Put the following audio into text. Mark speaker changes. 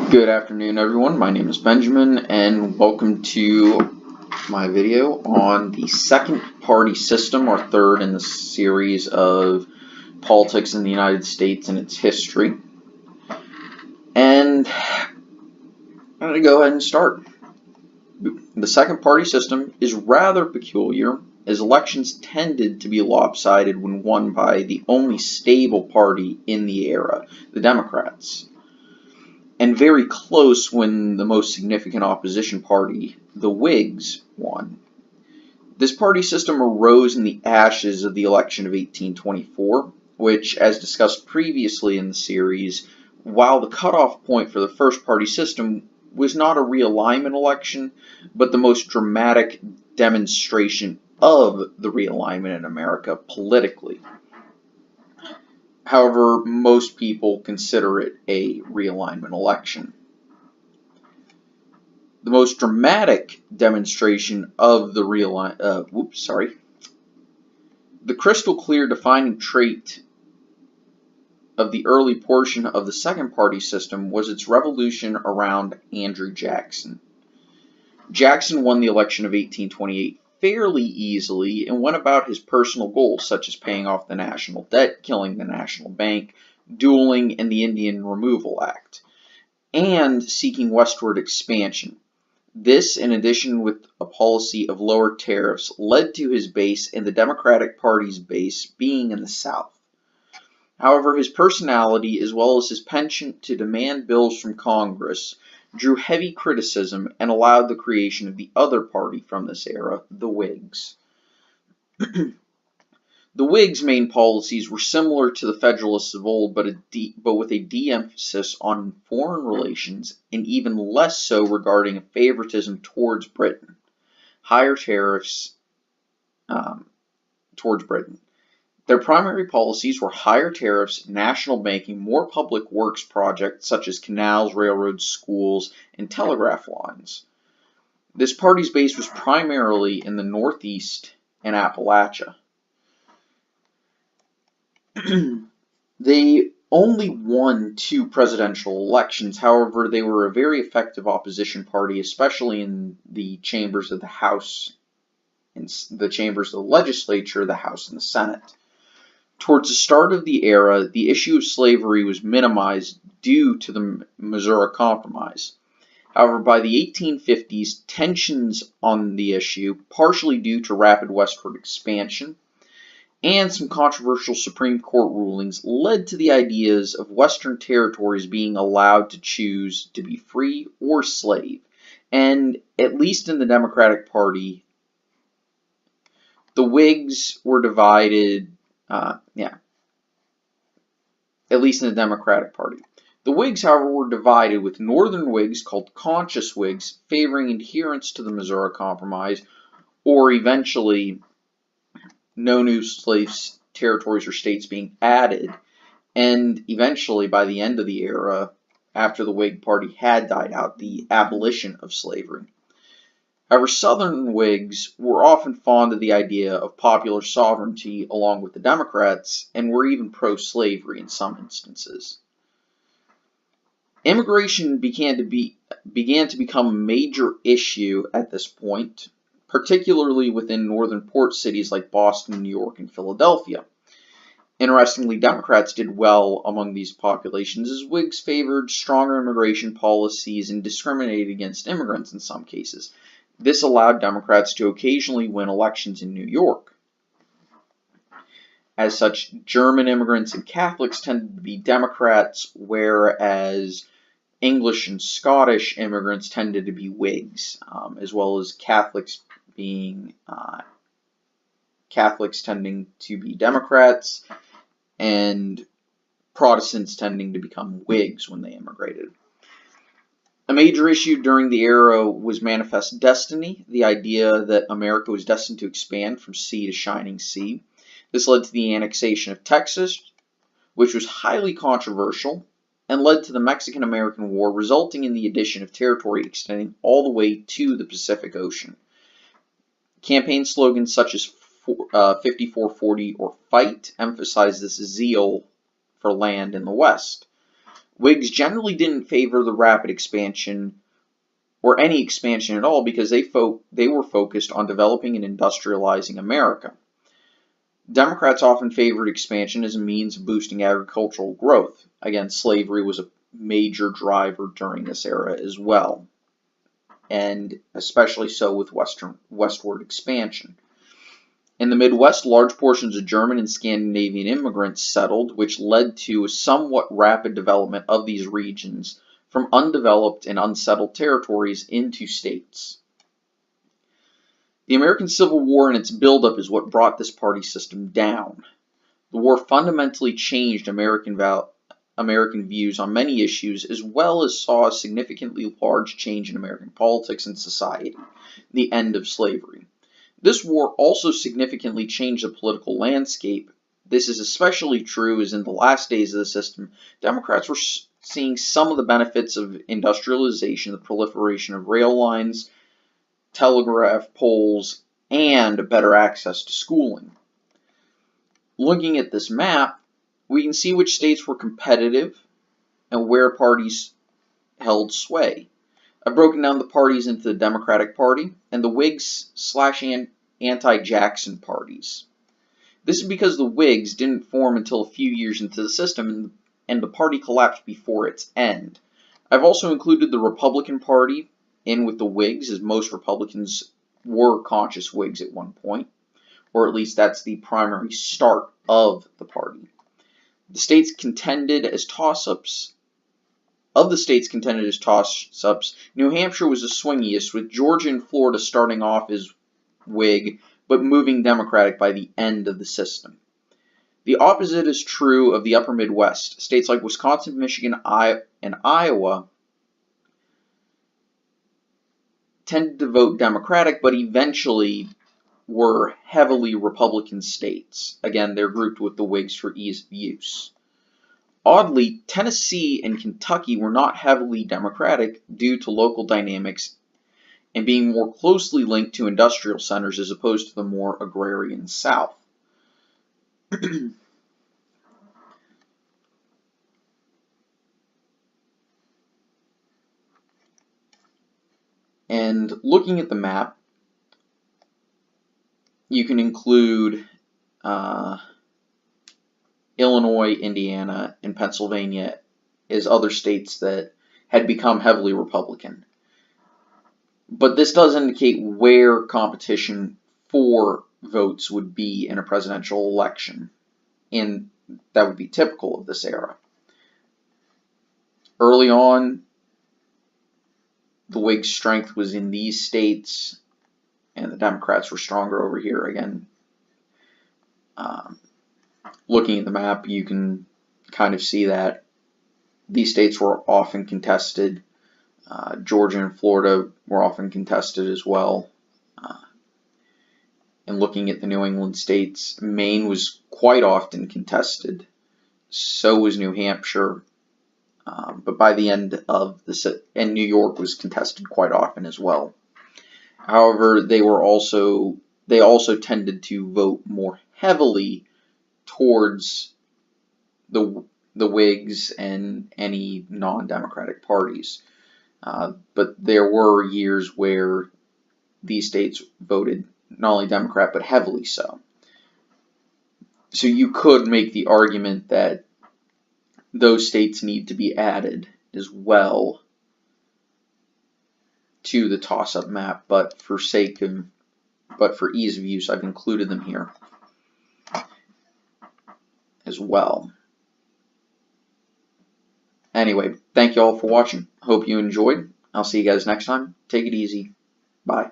Speaker 1: Good afternoon, everyone. My name is Benjamin, and welcome to my video on the second party system, or third in the series of politics in the United States and its history. And I'm going to go ahead and start. The second party system is rather peculiar, as elections tended to be lopsided when won by the only stable party in the era, the Democrats, and very close when the most significant opposition party, the Whigs, won. This party system arose in the ashes of the election of 1824, which, as discussed previously in the series, while the cutoff point for the first party system was not a realignment election, but the most dramatic demonstration of the realignment in America politically. However, most people consider it a realignment election. The most dramatic demonstration of the the crystal clear defining trait of the early portion of the second party system was its revolution around Andrew Jackson. Jackson won the election of 1828 fairly easily and went about his personal goals, such as paying off the national debt, killing the national bank, dueling, and the Indian Removal Act, and seeking westward expansion. This, in addition with a policy of lower tariffs, led to his base and the Democratic Party's base being in the South. However, his personality, as well as his penchant to demand bills from Congress, drew heavy criticism and allowed the creation of the other party from this era, the Whigs. The Whigs' main policies were similar to the Federalists of old, but with a de-emphasis on foreign relations, and even less so regarding a favoritism towards Britain. Higher tariffs towards Britain. Their primary policies were higher tariffs, national banking, more public works projects such as canals, railroads, schools, and telegraph lines. This party's base was primarily in the Northeast and Appalachia. They only won 2 presidential elections. However, they were a very effective opposition party, especially in the chambers of the House, in the chambers of the legislature, the House and the Senate. Towards the start of the era, the issue of slavery was minimized due to the Missouri Compromise. However, by the 1850s, tensions on the issue, partially due to rapid westward expansion and some controversial Supreme Court rulings, led to the ideas of Western territories being allowed to choose to be free or slave. And at least in the Democratic Party, the Whigs were divided. At least in the Democratic Party. The Whigs, however, were divided, with Northern Whigs, called conscious Whigs, favoring adherence to the Missouri Compromise, or eventually no new slave territories or states being added, and eventually, by the end of the era, after the Whig Party had died out, the abolition of slavery. However, Southern Whigs were often fond of the idea of popular sovereignty along with the Democrats, and were even pro-slavery in some instances. Immigration began to become a major issue at this point, particularly within northern port cities like Boston, New York, and Philadelphia. Interestingly, Democrats did well among these populations, as Whigs favored stronger immigration policies and discriminated against immigrants in some cases. This allowed Democrats to occasionally win elections in New York. As such, German immigrants and Catholics tended to be Democrats, whereas English and Scottish immigrants tended to be Whigs, as well as Catholics tending to be Democrats, and Protestants tending to become Whigs when they immigrated. A major issue during the era was manifest destiny, the idea that America was destined to expand from sea to shining sea. This led to the annexation of Texas, which was highly controversial, and led to the Mexican-American War, resulting in the addition of territory extending all the way to the Pacific Ocean. Campaign slogans such as 5440 or Fight emphasized this zeal for land in the West. Whigs generally didn't favor the rapid expansion or any expansion at all because they were focused on developing and industrializing America. Democrats often favored expansion as a means of boosting agricultural growth. Again, slavery was a major driver during this era as well, and especially so with westward expansion. In the Midwest, large portions of German and Scandinavian immigrants settled, which led to a somewhat rapid development of these regions from undeveloped and unsettled territories into states. The American Civil War and its buildup is what brought this party system down. The war fundamentally changed American views on many issues, as well as saw a significantly large change in American politics and society, the end of slavery. This war also significantly changed the political landscape. This is especially true as in the last days of the system, Democrats were seeing some of the benefits of industrialization, the proliferation of rail lines, telegraph poles, and better access to schooling. Looking at this map, we can see which states were competitive and where parties held sway. I've broken down the parties into the Democratic Party and the Whigs/anti-Jackson parties. This is because the Whigs didn't form until a few years into the system and the party collapsed before its end. I've also included the Republican Party in with the Whigs, as most Republicans were conscious Whigs at one point, or at least that's the primary start of the party. The states contended as toss-ups. Of the states contended as toss-ups, New Hampshire was the swingiest, with Georgia and Florida starting off as Whig, but moving Democratic by the end of the system. The opposite is true of the upper Midwest. States like Wisconsin, Michigan, and Iowa tended to vote Democratic, but eventually were heavily Republican states. Again, they're grouped with the Whigs for ease of use. Oddly, Tennessee and Kentucky were not heavily Democratic due to local dynamics and being more closely linked to industrial centers as opposed to the more agrarian South. And looking at the map, you can include Illinois, Indiana, and Pennsylvania as other states that had become heavily Republican. But this does indicate where competition for votes would be in a presidential election, and that would be typical of this era. Early on, the Whigs' strength was in these states, and the Democrats were stronger over here. Again, looking at the map, you can kind of see that these states were often contested. Georgia and Florida were often contested as well. And looking at the New England states, Maine was quite often contested. So was New Hampshire. But by the end of and New York was contested quite often as well. However, they also tended to vote more heavily towards the Whigs and any non-democratic parties. But there were years where these states voted not only Democrat but heavily so. So you could make the argument that those states need to be added as well to the toss-up map, but for ease of use, I've included them here as well. Anyway, thank you all for watching. Hope you enjoyed. I'll see you guys next time. Take it easy. Bye.